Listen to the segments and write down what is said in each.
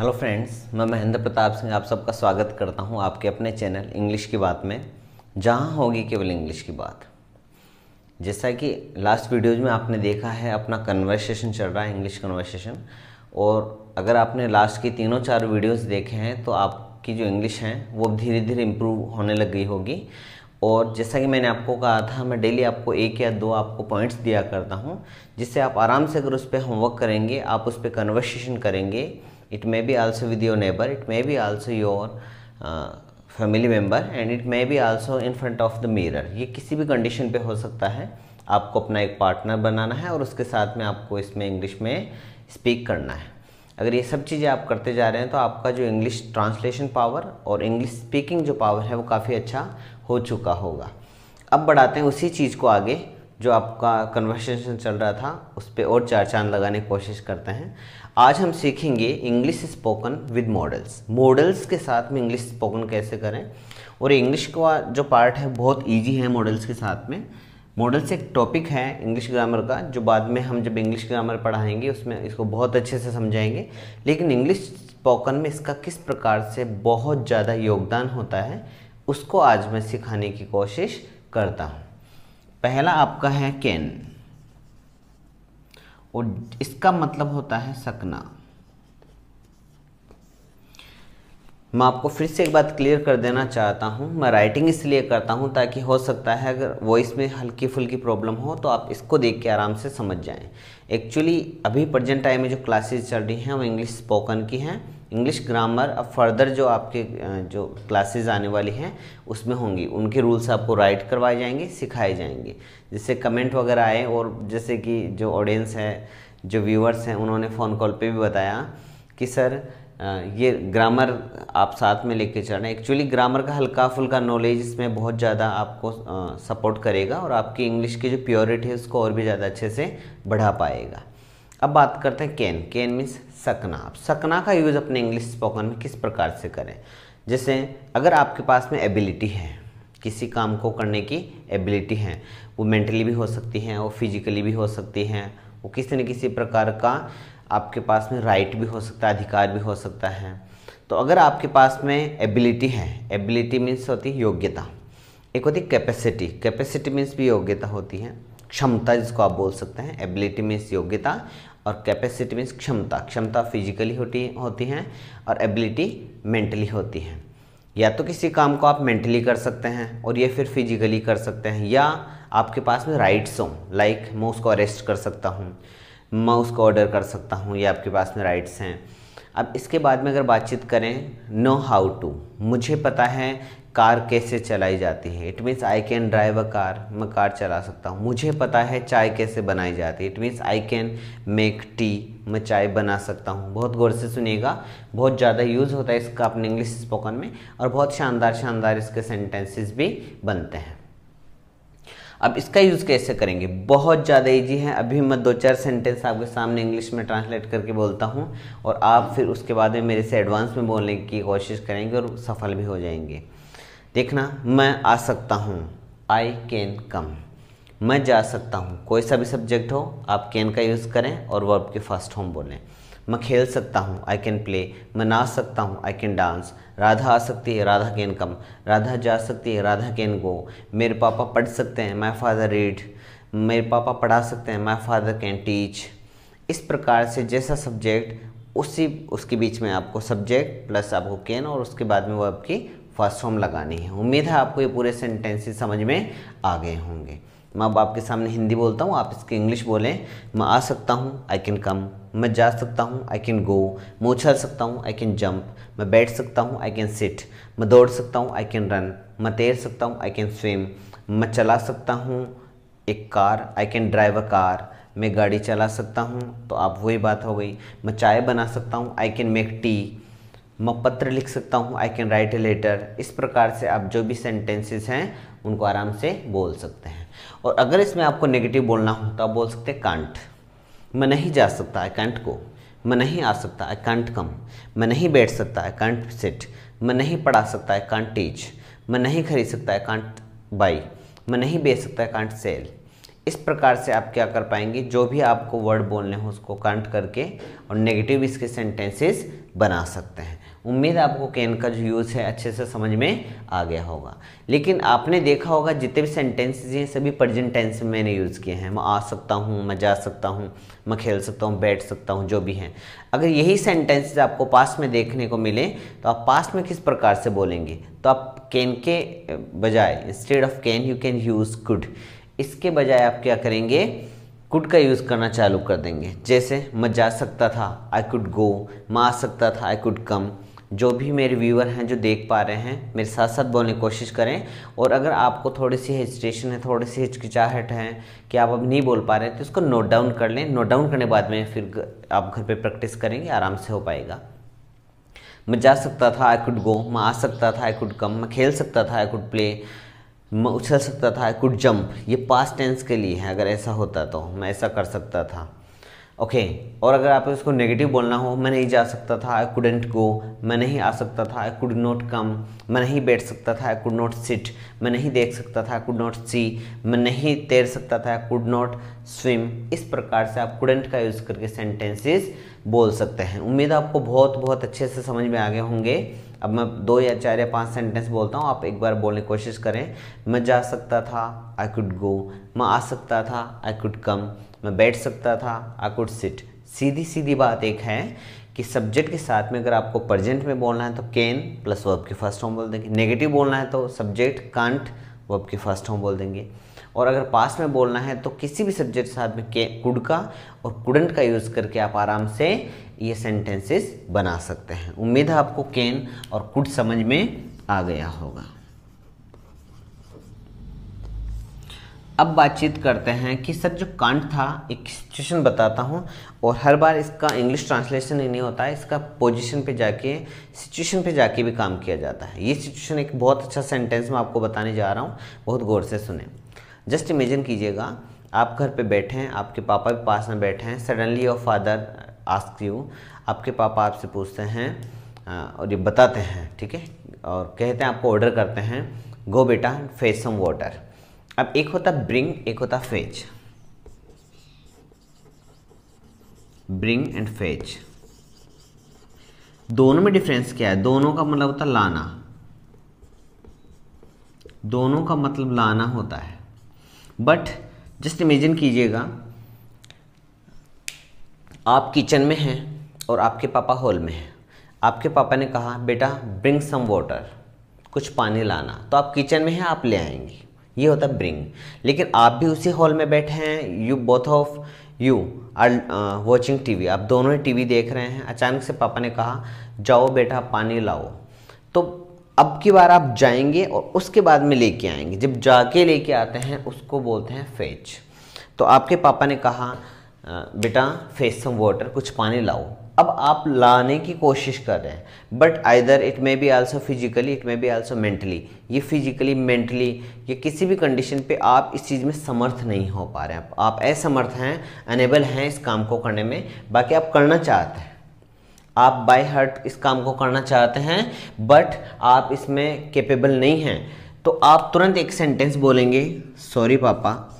Hello friends, मैं महेंद्र प्रताप सिंह आप सबका स्वागत करता हूं आपके अपने चैनल इंग्लिश की बात में, जहां होगी केवल इंग्लिश की बात। जैसा कि लास्ट वीडियोज में आपने देखा है, अपना कन्वर्सेशन चल रहा है, इंग्लिश कन्वर्सेशन। और अगर आपने लास्ट की तीनों चार वीडियोस देखे हैं तो आपकी जो इंग्लिश है वो धीरे धीरे इम्प्रूव होने लग गई होगी। और जैसा कि मैंने आपको कहा था, मैं डेली आपको एक या दो आपको पॉइंट्स दिया करता हूँ, जिससे आप आराम से अगर उस पर होमवर्क करेंगे, आप उस पर कन्वर्सेशन करेंगे। It may be also with your neighbour, it may be also your family member, and it may be also in front of the mirror. ये किसी भी कंडीशन पे हो सकता है। आपको अपना एक पार्टनर बनाना है और उसके साथ में आपको इसमें इंग्लिश में स्पीक करना है। अगर ये सब चीज़ें आप करते जा रहे हैं तो आपका जो इंग्लिश ट्रांसलेशन पावर और इंग्लिश स्पीकिंग जो पावर है वो काफ़ी अच्छा हो चुका होगा। अब बढ़ाते हैं उसी चीज़ को आगे, जो आपका कन्वर्सेशन चल रहा था उस पर और चार चांद लगाने की कोशिश करते हैं। आज हम सीखेंगे English spoken with models. Models के साथ में इंग्लिश स्पोकन कैसे करें, और इंग्लिश का जो पार्ट है बहुत इजी है मॉडल्स के साथ में। मॉडल्स एक टॉपिक है इंग्लिश ग्रामर का, जो बाद में हम जब इंग्लिश ग्रामर पढ़ाएंगे उसमें इसको बहुत अच्छे से समझाएंगे। लेकिन इंग्लिश स्पोकन में इसका किस प्रकार से बहुत ज़्यादा योगदान होता है उसको आज मैं सिखाने की कोशिश करता हूँ। पहला आपका है कैन, और इसका मतलब होता है सकना। मैं आपको फिर से एक बात क्लियर कर देना चाहता हूँ, मैं राइटिंग इसलिए करता हूँ ताकि हो सकता है अगर वॉइस में हल्की फुल्की प्रॉब्लम हो तो आप इसको देख के आराम से समझ जाएं। एक्चुअली अभी प्रेजेंट टाइम में जो क्लासेस चल रही हैं वो इंग्लिश स्पोकन की हैं। इंग्लिश ग्रामर अब फर्दर जो आपके जो क्लासेस आने वाली हैं उसमें होंगी, उनके रूल्स आपको राइट करवाए जाएंगे, सिखाए जाएंगे। जिससे कमेंट वगैरह आए, और जैसे कि जो ऑडियंस है, जो व्यूअर्स हैं, उन्होंने फ़ोन कॉल पे भी बताया कि सर ये ग्रामर आप साथ में लेके चल रहे हैं। एक्चुअली ग्रामर का हल्का फुल्का नॉलेज इसमें बहुत ज़्यादा आपको सपोर्ट करेगा और आपकी इंग्लिश की जो प्योरिटी है उसको और भी ज़्यादा अच्छे से बढ़ा पाएगा। अब बात करते हैं कैन। कैन मीन्स सकना। अब सकना का यूज़ अपने इंग्लिश स्पोकन में किस प्रकार से करें। जैसे अगर आपके पास में एबिलिटी है, किसी काम को करने की एबिलिटी है, वो मेंटली भी हो सकती है, वो फिजिकली भी हो सकती है, वो किसी न किसी प्रकार का आपके पास में राइट भी हो सकता है, अधिकार भी हो सकता है। तो अगर आपके पास में एबिलिटी है, एबिलिटी मीन्स होती है योग्यता, एक होती है कैपेसिटी। कैपेसिटी मीन्स भी योग्यता होती है, क्षमता जिसको आप बोल सकते हैं। एबिलिटी मीन्स योग्यता और कैपेसिटी मीन्स क्षमता। क्षमता फिजिकली होती है और एबिलिटी मेंटली होती है। या तो किसी काम को आप मेंटली कर सकते हैं और ये फिर फिजिकली कर सकते हैं, या आपके पास में राइट्स हों, लाइक मैं उसको अरेस्ट कर सकता हूँ, मैं उसको ऑर्डर कर सकता हूँ, ये आपके पास में राइट्स हैं। अब इसके बाद में अगर बातचीत करें, नो हाउ टू, मुझे पता है कार कैसे चलाई जाती है। It means I can drive a car, मैं कार चला सकता हूँ। मुझे पता है चाय कैसे बनाई जाती है। It means I can make tea, मैं चाय बना सकता हूँ। बहुत गौर से सुनिएगा, बहुत ज़्यादा यूज़ होता है इसका अपने इंग्लिश स्पोकन में, और बहुत शानदार शानदार इसके सेंटेंसेस भी बनते हैं। अब इसका यूज़ कैसे करेंगे, बहुत ज़्यादा इजी है। अभी मैं दो चार सेंटेंस आपके सामने इंग्लिश में ट्रांसलेट करके बोलता हूँ, और आप फिर उसके बाद में मेरे से एडवांस में बोलने की कोशिश करेंगे और सफल भी हो जाएंगे। देखना, मैं आ सकता हूँ, आई कैन कम। मैं जा सकता हूँ, कोई सा भी सब्जेक्ट हो आप कैन का यूज़ करें और वर्ब के फर्स्ट फॉर्म बोलें। मैं खेल सकता हूँ, आई कैन प्ले। मैं नाच सकता हूँ, आई कैन डांस। राधा आ सकती है, राधा कैन कम। राधा जा सकती है, राधा कैन गो। मेरे पापा पढ़ सकते हैं, माई फादर रीड। मेरे पापा पढ़ा सकते हैं, माई फादर कैन टीच। इस प्रकार से जैसा सब्जेक्ट उसके बीच में आपको सब्जेक्ट प्लस आपको कैन और उसके बाद में वर्ब की फर्स्ट फॉर्म लगानी है। उम्मीद है आपको ये पूरे सेंटेंसेस समझ में आ गए होंगे। मैं अब आपके सामने हिंदी बोलता हूँ, आप इसकी इंग्लिश बोलें। मैं आ सकता हूँ, आई कैन कम। मैं जा सकता हूँ, आई कैन गो। मैं उछल सकता हूँ, आई कैन जंप। मैं बैठ सकता हूँ, आई कैन सिट। मैं दौड़ सकता हूँ, आई कैन रन। मैं तैर सकता हूँ, आई कैन स्विम। मैं चला सकता हूँ एक car, I can drive a car. मैं गाड़ी चला सकता हूँ, तो आप वही बात हो गई। मैं चाय बना सकता हूँ, आई कैन मेक टी। मैं पत्र लिख सकता हूँ, I can write a letter. इस प्रकार से आप जो भी सेंटेंसेस हैं उनको आराम से बोल सकते हैं। और अगर इसमें आपको नेगेटिव बोलना हो तो आप बोल सकते हैं कांट। मैं नहीं जा सकता, आई कांट गो। मैं नहीं आ सकता, आई कांट कम। मैं नहीं बैठ सकता, आई कांट सिट। मैं नहीं पढ़ा सकता, आई कांट टीच। मैं नहीं खरीद सकता, आई कांट बाई। मैं नहीं बेच सकता, आई कांट सेल। इस प्रकार से आप क्या कर पाएंगे, जो भी आपको वर्ड बोलने हो उसको काउंट करके और नेगेटिव इसके सेंटेंसेस बना सकते हैं। उम्मीद है आपको कैन का जो यूज़ है अच्छे से समझ में आ गया होगा। लेकिन आपने देखा होगा जितने भी सेंटेंसेस हैं सभी प्रेजेंट टेंस में मैंने यूज़ किए हैं। मैं आ सकता हूँ, मैं जा सकता हूँ, मैं खेल सकता हूँ, बैठ सकता हूँ, जो भी हैं। अगर यही सेंटेंसेस आपको पास्ट में देखने को मिले तो आप पास्ट में किस प्रकार से बोलेंगे, तो आप कैन के बजाय instead of can you can use could. इसके बजाय आप क्या करेंगे, कुड का यूज़ करना चालू कर देंगे। जैसे मैं जा सकता था, आई कुड गो, मैं आ सकता था, आई कुड कम। जो भी मेरे व्यूअर हैं जो देख पा रहे हैं मेरे साथ साथ बोलने की कोशिश करें। और अगर आपको थोड़ी सी हेजिटेशन है, थोड़ी सी हिचकिचाहट है कि आप अब नहीं बोल पा रहे हैं, तो इसको नोट डाउन कर लें। नोट डाउन करने के बाद में फिर आप घर पे प्रैक्टिस करेंगे, आराम से हो पाएगा। मैं जा सकता था, आई कुड गो, मैं आ सकता था, आई कुड कम, मैं खेल सकता था, आई कुड प्ले, मैं उछल सकता था, आई कुड जंप। ये पास्ट टेंस के लिए है, अगर ऐसा होता तो मैं ऐसा कर सकता था। ओके और अगर आप इसको नेगेटिव बोलना हो, मैं नहीं जा सकता था, आई कुडेंट गो, मैं नहीं आ सकता था, आई कुड नॉट कम, मैं नहीं बैठ सकता था, आई कुड नॉट सिट, मैं नहीं देख सकता था, आई कुड नॉट सी, मैं नहीं तैर सकता था, आई कुड नॉट स्विम। इस प्रकार से आप कुडेंट का यूज़ करके सेंटेंसेस बोल सकते हैं। उम्मीद है आपको बहुत अच्छे से समझ में आ गए होंगे। अब मैं 2 या 4 या 5 सेंटेंस बोलता हूँ, आप एक बार बोलने की कोशिश करें। मैं जा सकता था, आई कुड गो, मैं आ सकता था, आई कुड कम, मैं बैठ सकता था, आई कुड सिट। सीधी सीधी बात एक है कि सब्जेक्ट के साथ में अगर आपको प्रेजेंट में बोलना है तो कैन प्लस वर्ब की फर्स्ट फॉर्म बोल देंगे। नेगेटिव बोलना है तो सब्जेक्ट कांट वर्ब की फर्स्ट फॉर्म बोल देंगे। और अगर पास्ट में बोलना है तो किसी भी सब्जेक्ट के साथ में कुड का और कुडंट का यूज़ करके आप आराम से ये सेंटेंसेस बना सकते हैं। उम्मीद है आपको कैन और कुड समझ में आ गया होगा। अब बातचीत करते हैं कि सर जो कांट था, एक सिचुएशन बताता हूँ और हर बार इसका इंग्लिश ट्रांसलेशन ही नहीं होता है, इसका पोजीशन पे जाके सिचुएशन पे जाके भी काम किया जाता है। ये सिचुएशन एक बहुत अच्छा सेंटेंस मैं आपको बताने जा रहा हूँ, बहुत गौर से सुने। जस्ट इमेजिन कीजिएगा आप घर पे बैठे हैं, आपके पापा भी पास में बैठे हैं। Suddenly your father ask you, आपके पापा आपसे पूछते हैं और ये बताते हैं, ठीक है, और कहते हैं, आपको ऑर्डर करते हैं, गो बेटा फेच सम वाटर। अब एक होता ब्रिंग, एक होता फेच। ब्रिंग एंड फेच, दोनों में डिफरेंस क्या है? दोनों का मतलब होता है लाना, दोनों का मतलब लाना होता है। बट जस्ट इमेजिन कीजिएगा आप किचन में हैं और आपके पापा हॉल में हैं। आपके पापा ने कहा बेटा ब्रिंग सम वाटर, कुछ पानी लाना, तो आप किचन में हैं, आप ले आएंगे, ये होता है ब्रिंग। लेकिन आप भी उसी हॉल में बैठे हैं, you both of you are watching TV, आप दोनों ही टीवी देख रहे हैं। अचानक से पापा ने कहा जाओ बेटा पानी लाओ, तो अब की बार आप जाएंगे और उसके बाद में लेके आएंगे। जब जाके लेके आते हैं उसको बोलते हैं फेच। तो आपके पापा ने कहा बेटा फेच सम वाटर, कुछ पानी लाओ। अब आप लाने की कोशिश कर रहे हैं, but either it may be also physically, it may be also mentally. ये फिजिकली, मेंटली, ये किसी भी कंडीशन पे आप इस चीज़ में समर्थ नहीं हो पा रहे हैं। आप असमर्थ हैं, अनेबल हैं इस काम को करने में। बाकी आप करना चाहते हैं, आप बाय हार्ट इस काम को करना चाहते हैं, बट आप इसमें कैपेबल नहीं हैं। तो आप तुरंत एक सेंटेंस बोलेंगे, सॉरी पापा,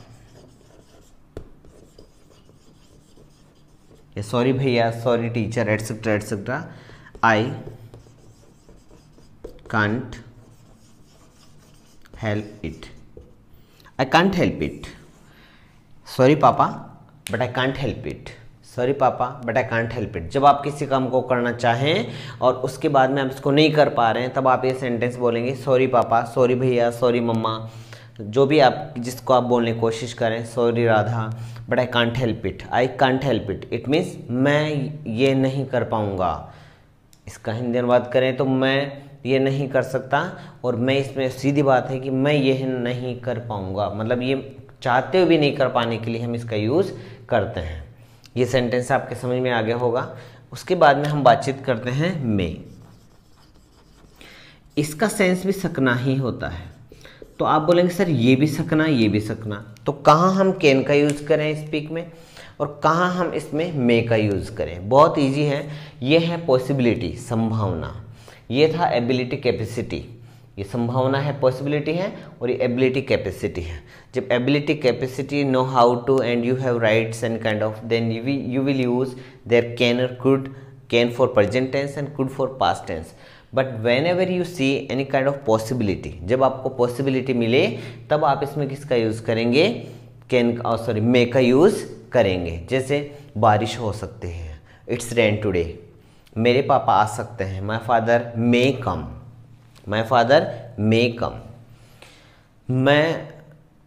या सॉरी भैया, sorry teacher, etcetera etcetera, I can't help it, I can't help it. Sorry पापा but I can't help it, sorry पापा but I can't help it. जब आप किसी काम को करना चाहें और उसके बाद में आप इसको नहीं कर पा रहे हैं, तब आप ये सेंटेंस बोलेंगे, सॉरी पापा, सॉरी भैया, सॉरी मम्मा, जो भी आप जिसको आप बोलने की कोशिश करें, sorry Radha, but I can't help it, I can't help it. It means मैं ये नहीं कर पाऊँगा। इसका हिंदी अनुवाद करें तो मैं ये नहीं कर सकता, और मैं इसमें सीधी बात है कि मैं ये नहीं कर पाऊँगा, मतलब ये चाहते हुए भी नहीं कर पाने के लिए हम इसका यूज़ करते हैं। ये सेंटेंस आपके समझ में आ गया होगा। उसके बाद में हम बातचीत करते हैं मे। इसका सेंस भी सकना ही होता है। तो आप बोलेंगे सर ये भी सकना, ये भी सकना, तो कहाँ हम कैन का यूज़ करें स्पीक में और कहाँ हम इसमें मे का यूज़ करें? बहुत इजी है। ये है पॉसिबिलिटी, संभावना, ये था एबिलिटी, कैपेसिटी, ये संभावना है, पॉसिबिलिटी है, और ये एबिलिटी कैपेसिटी है। जब ability capacity know how to and you have rights and kind of, then you will use their can और could, can for present tense and could for past tense. But whenever you see any kind of possibility, जब आपको possibility मिले तब आप इसमें किसका use करेंगे, can sorry मे का यूज़ करेंगे। जैसे बारिश हो सकती है, इट्स रेन टुडे, मेरे पापा आ सकते हैं, my father may come, my father मे कम, मैं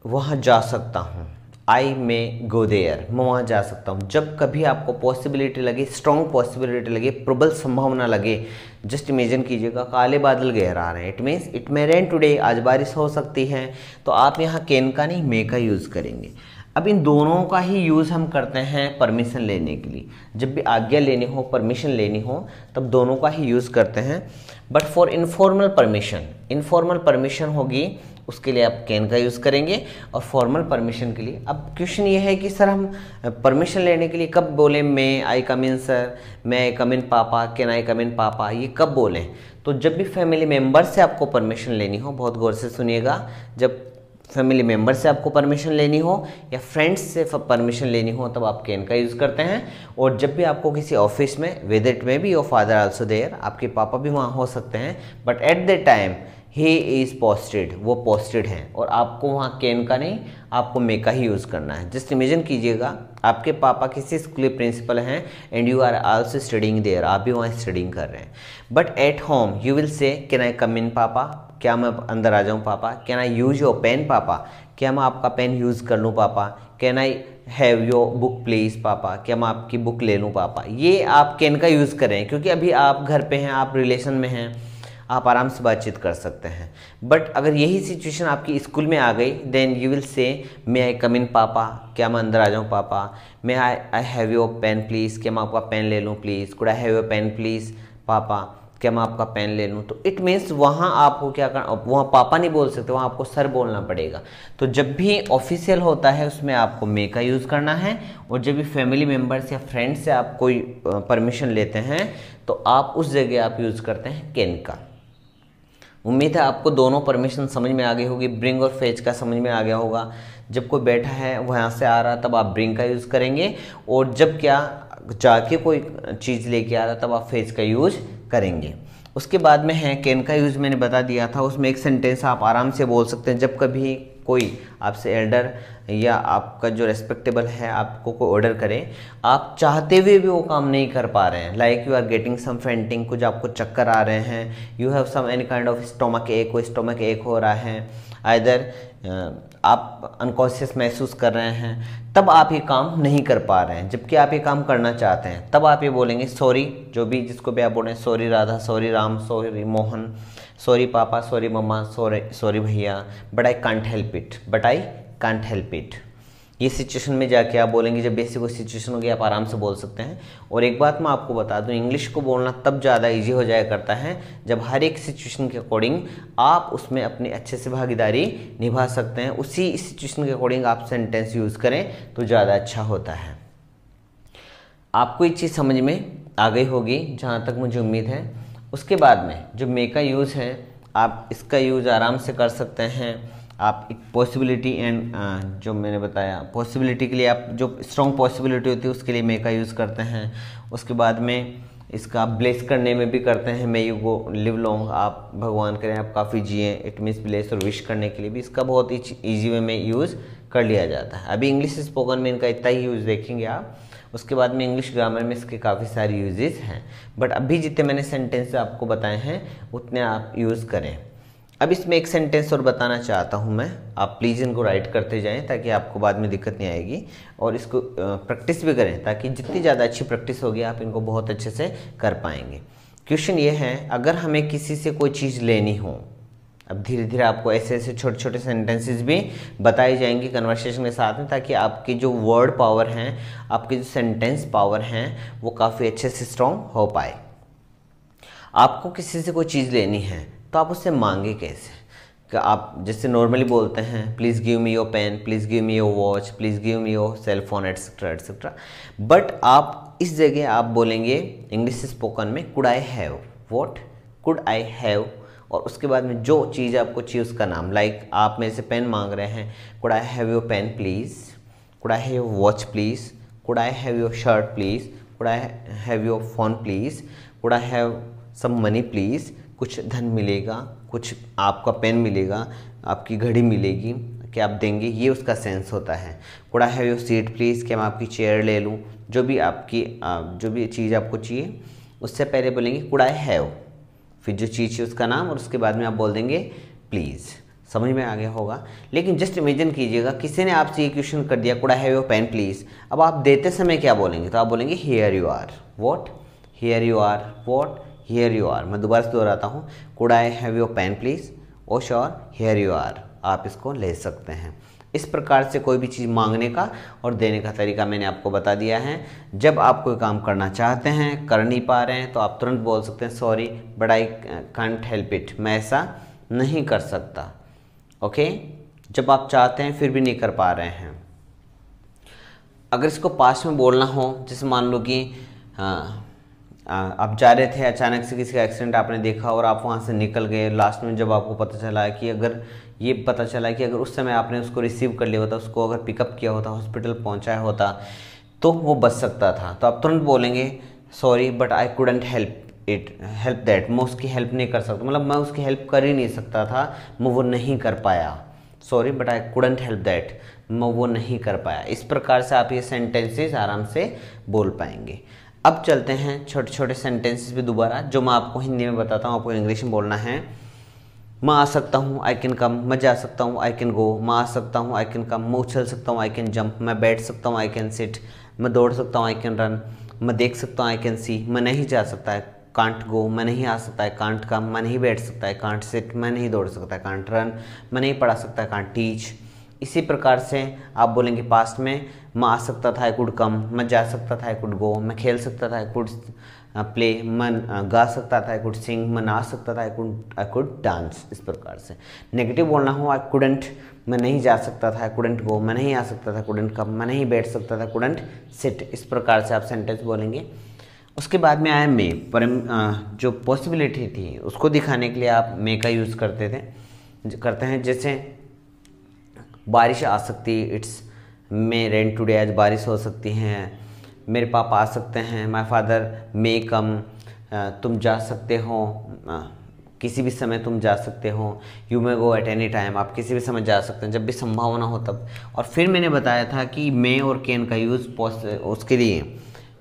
वहाँ जा सकता हूँ, आई मे गो देयर, मैं वहाँ जा सकता हूँ। जब कभी आपको पॉसिबिलिटी लगे, स्ट्रॉन्ग पॉसिबिलिटी लगे, प्रबल संभावना लगे, जस्ट इमेजिन कीजिएगा काले बादल गहरा आ रहे हैं, it means it may rain today, आज बारिश हो सकती है, तो आप यहाँ कैन का नहीं मे का यूज़ करेंगे। अब इन दोनों का ही यूज़ हम करते हैं परमिशन लेने के लिए। जब भी आज्ञा लेनी हो, परमिशन लेनी हो, तब दोनों का ही यूज़ करते हैं। But for informal permission, informal permission होगी उसके लिए आप कैन का यूज़ करेंगे, और फॉर्मल परमिशन के लिए। अब क्वेश्चन ये है कि सर हम परमिशन लेने के लिए कब बोलें, मे आई come in sir, may I come in पापा, कैन आई कम इन पापा, ये कब बोलें? तो जब भी फैमिली मेम्बर से आपको परमिशन लेनी हो, बहुत गौर से सुनिएगा, जब फैमिली मेम्बर से आपको परमिशन लेनी हो या फ्रेंड्स से परमिशन लेनी हो, तब आप कैन का यूज़ करते हैं। और जब भी आपको किसी ऑफिस में, whether it may be your father also there, आपके पापा भी वहाँ हो सकते हैं, but at the time he is posted, वो पोस्टेड हैं, और आपको वहाँ कैन का नहीं, आपको मे का ही यूज़ करना है। जस्ट इमेजिन कीजिएगा आपके पापा किसी स्कूल के प्रिंसिपल हैं and you are also studying there, आप भी वहाँ स्टडिंग कर रहे हैं। But at home you will say can I come in पापा, क्या मैं अंदर आ जाऊँ पापा, can I use your pen पापा, क्या मैं आपका पेन यूज़ कर लूँ पापा, can I have your book please पापा, क्या मैं आपकी बुक ले लूँ पापा। ये आप कैन का यूज़ करें, क्योंकि अभी आप घर पे हैं, आप रिलेशन में हैं, आप आराम से बातचीत कर सकते हैं। बट अगर यही सिचुएशन आपकी स्कूल में आ गई, देन यू विल से मे आई कम इन पापा, क्या मैं अंदर आ जाऊँ पापा, may I have your pen please, क्या मैं आपका पेन ले लूँ please, could I have your pen please पापा, क्या मैं आपका पेन ले लूँ। तो इट मीन्स वहाँ आपको क्या करना, वहाँ पापा नहीं बोल सकते, वहाँ आपको सर बोलना पड़ेगा। तो जब भी ऑफिशियल होता है उसमें आपको मे का यूज़ करना है, और जब भी फैमिली मेम्बर्स या फ्रेंड्स से आप कोई परमिशन लेते हैं तो आप उस जगह आप यूज़ करते हैं कैन का। उम्मीद है आपको दोनों परमिशन समझ में आ गई होगी। ब्रिंग और फेच का समझ में आ गया होगा। जब कोई बैठा है वहाँ से आ रहा तब आप ब्रिंग का यूज़ करेंगे, और जब क्या जाके कोई चीज़ लेके आ रहा तब आप फेच का यूज़ करेंगे। उसके बाद में है कैन का यूज़, मैंने बता दिया था। उसमें एक सेंटेंस आप आराम से बोल सकते हैं। जब कभी कोई आपसे एल्डर या आपका जो रेस्पेक्टेबल है आपको कोई ऑर्डर करे, आप चाहते हुए भी वो काम नहीं कर पा रहे हैं, like you are getting some fainting, कुछ आपको चक्कर आ रहे हैं, you have some any kind of stomach ache, कोई स्टोमक एक हो रहा है, आइदर आप अनकॉन्शियस महसूस कर रहे हैं, तब आप ये काम नहीं कर पा रहे हैं, जबकि आप ये काम करना चाहते हैं, तब आप ये बोलेंगे सॉरी, जो भी जिसको भी आप बोल रहे हैं, sorry Radha, sorry Ram, sorry Mohan, sorry पापा, सॉरी मम्मा, सॉरी भैया, but I can't help it, but I can't help it. ये सिचुएशन में जाके आप बोलेंगे। जब बेसिक कोई सिचुएशन होगी आप आराम से बोल सकते हैं। और एक बात मैं आपको बता दूं, इंग्लिश को बोलना तब ज़्यादा इजी हो जाया करता है जब हर एक सिचुएशन के अकॉर्डिंग आप उसमें अपनी अच्छे से भागीदारी निभा सकते हैं। उसी सिचुएशन के अकॉर्डिंग आप सेंटेंस यूज़ करें तो ज़्यादा अच्छा होता है। आपको ये चीज़ समझ में आ गई होगी जहाँ तक मुझे उम्मीद है। उसके बाद में जो मे का यूज़ है, आप इसका यूज़ आराम से कर सकते हैं। आप एक पॉसिबिलिटी एंड जो मैंने बताया पॉसिबिलिटी के लिए आप जो स्ट्रॉन्ग पॉसिबिलिटी होती है उसके लिए मे का यूज़ करते हैं। उसके बाद में इसका ब्लेस करने में भी करते हैं, may you go live long, आप भगवान करें आप काफ़ी जिए, इट मीन्स ब्लेस और विश करने के लिए भी इसका बहुत ही ईजी वे में यूज़ कर लिया जाता है। अभी इंग्लिश स्पोकन में इनका इतना ही यूज़ देखेंगे आप। उसके बाद में इंग्लिश ग्रामर में इसके काफ़ी सारे यूजेस हैं, बट अभी जितने मैंने सेंटेंस आपको बताए हैं उतने आप यूज़ करें। अब इसमें एक सेंटेंस और बताना चाहता हूं मैं, आप प्लीज़ इनको राइट करते जाएं ताकि आपको बाद में दिक्कत नहीं आएगी, और इसको प्रैक्टिस भी करें ताकि जितनी ज़्यादा अच्छी प्रैक्टिस होगी आप इनको बहुत अच्छे से कर पाएंगे। क्वेश्चन ये है, अगर हमें किसी से कोई चीज़ लेनी हो, अब धीरे धीरे आपको ऐसे ऐसे छोटे छोटे सेंटेंसेस भी बताई जाएंगी कन्वर्सेशन के साथ में, ताकि आपकी जो वर्ड पावर हैं, आपकी जो सेंटेंस पावर हैं, वो काफ़ी अच्छे से स्ट्रॉन्ग हो पाए। आपको किसी से कोई चीज़ लेनी है तो आप उससे मांगे कैसे? कि आप जैसे नॉर्मली बोलते हैं, please give me your pen, please give me your watch, please give me your cell phone, etcetera etcetera. But आप इस जगह आप बोलेंगे इंग्लिश स्पोकन में, could I have, what, could I have और उसके बाद में जो चीज़ आपको चाहिए उसका नाम। लाइक आप मेरे से पेन मांग रहे हैं, could I have your pen please, could I have your watch please, could I have your shirt please, could I have your phone please, could I have some money please. कुछ धन मिलेगा, कुछ आपका pen मिलेगा, आपकी घड़ी मिलेगी कि आप देंगे, ये उसका सेंस होता है। Could I have your seat please, कि मैं आपकी चेयर ले लूँ। जो भी चीज़ आपको चाहिए उससे पहले बोलेंगे कुड आई हैव, फिर जो चीज़ है उसका नाम और उसके बाद में आप बोल देंगे प्लीज़। समझ में आ गया होगा। लेकिन जस्ट इमेजिन कीजिएगा किसी ने आपसे ये क्वेश्चन कर दिया could I have your pen please. अब आप देते समय क्या बोलेंगे? तो आप बोलेंगे here you are. What? Here you are. What? Here you are. मैं दोबारा से दोहराता हूँ, could I have your pen please, oh sure, here you are. आप इसको ले सकते हैं। इस प्रकार से कोई भी चीज़ मांगने का और देने का तरीका मैंने आपको बता दिया है। जब आप कोई काम करना चाहते हैं, कर नहीं पा रहे हैं, तो आप तुरंत बोल सकते हैं sorry but I can't help it, मैं ऐसा नहीं कर सकता। ओके? जब आप चाहते हैं फिर भी नहीं कर पा रहे हैं। अगर इसको पास्ट में बोलना हो, जैसे मान लो कि आप जा रहे थे, अचानक से किसी का एक्सीडेंट आपने देखा और आप वहाँ से निकल गए। लास्ट में जब आपको पता चला कि अगर उस समय आपने उसको रिसीव कर लिया होता, उसको अगर पिकअप किया होता, हॉस्पिटल पहुँचाया होता, तो वो बच सकता था। तो आप तुरंत बोलेंगे sorry but I couldn't help that, मैं उसकी हेल्प नहीं कर सकता, मतलब मैं उसकी हेल्प कर ही नहीं सकता था, मैं वो नहीं कर पाया। Sorry but I couldn't help that, मैं वो नहीं कर पाया। इस प्रकार से आप ये सेंटेंसेस आराम से बोल पाएंगे। अब चलते हैं छोटे छोटे सेंटेंसेस पे दोबारा, जो मैं आपको हिंदी में बताता हूँ, आपको इंग्लिश में बोलना है। मैं आ सकता हूँ, आई कैन कम। मैं जा सकता हूँ, आई कैन गो। मैं आ सकता हूँ, आई कैन कम। मैं उछल सकता हूँ, आई कैन जंप। मैं बैठ सकता हूँ, आई कैन सिट। मैं दौड़ सकता हूँ, आई कैन रन। मैं देख सकता हूँ, आई कैन सी। मैं नहीं जा सकता है, कांट गो। मैं नहीं आ सकता है, कांट कम। मैं नहीं बैठ सकता है, कांट सिट। मैं नहीं दौड़ सकता है, कांट रन। मैं नहीं पढ़ा सकता है, कांट टीच। इसी प्रकार से आप बोलेंगे पास्ट में, मैं आ सकता था, आई कुड कम। मैं जा सकता था, आई कुड गो। मैं खेल सकता था, आई कुड प्ले। मैं गा सकता था, आई कुड सिंग। मैं नाच सकता था, आई कुड डांस। इस प्रकार से नेगेटिव बोलना हो, आई कुडंट, मैं नहीं जा सकता था, आई कुडंट गो। मैं नहीं आ सकता था, कुडंट कम। मैं नहीं बैठ सकता था, कुडंट सिट। इस प्रकार से आप सेंटेंस बोलेंगे। उसके बाद में आया मे, पर जो पॉसिबिलिटी थी उसको दिखाने के लिए आप मे का यूज़ करते हैं। जैसे बारिश आ सकती, इट्स मे रेन टुडे, आज बारिश हो सकती है। मेरे पापा आ सकते हैं, माय फादर मे कम। तुम जा सकते हो, किसी भी समय तुम जा सकते हो। You may go at any time, आप किसी भी समय जा सकते हैं, जब भी संभावना हो तब। और फिर मैंने बताया था कि मे और कैन का यूज़ उसके लिए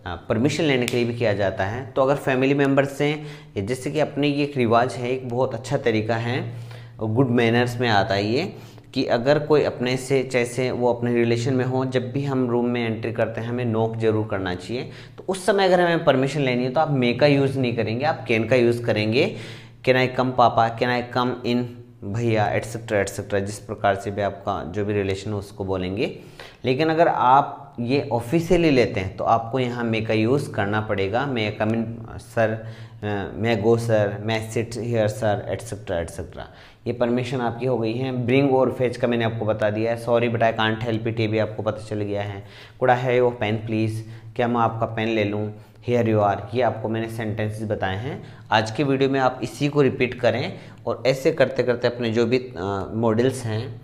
परमिशन लेने के लिए भी किया जाता है। तो अगर फैमिली मेम्बर से, जैसे कि अपने ये एक रिवाज है, एक बहुत अच्छा तरीका है, गुड मैनर्स में आता है ये, कि अगर कोई अपने से, जैसे वो अपने रिलेशन में हो, जब भी हम रूम में एंट्री करते हैं हमें नॉक जरूर करना चाहिए। तो उस समय अगर हमें परमिशन लेनी है तो आप मे का यूज़ नहीं करेंगे, आप कैन का यूज़ करेंगे। कैन आई कम पापा, कैन आई कम इन भैया, एट्सेट्रा एट्सेट्रा। जिस प्रकार से भी आपका जो भी रिलेशन हो उसको बोलेंगे। लेकिन अगर आप ये ऑफिशियली लेते हैं तो आपको यहाँ मे का यूज़ करना पड़ेगा। May come in sir, may go sir, may sit here sir, etcetera etcetera. ये परमिशन आपकी हो गई है। ब्रिंग और फेच का मैंने आपको बता दिया है। Sorry but I can't help it, ये भी आपको पता चल गया है। Could I have your pen please, क्या मैं आपका पेन ले लूँ। हियर यू आर, ये आपको मैंने सेंटेंसेस बताए हैं। आज के वीडियो में आप इसी को रिपीट करें और ऐसे करते करते अपने जो भी मॉडल्स हैं,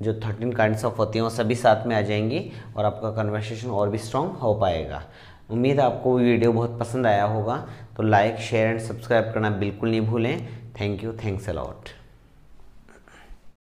जो 13 काइंड्स ऑफ होती हैं, वो सभी साथ में आ जाएंगी और आपका कन्वर्सेशन और भी स्ट्रॉन्ग हो पाएगा। उम्मीद है आपको वीडियो बहुत पसंद आया होगा। तो लाइक, शेयर एंड सब्सक्राइब करना बिल्कुल नहीं भूलें। Thank you, thanks a lot.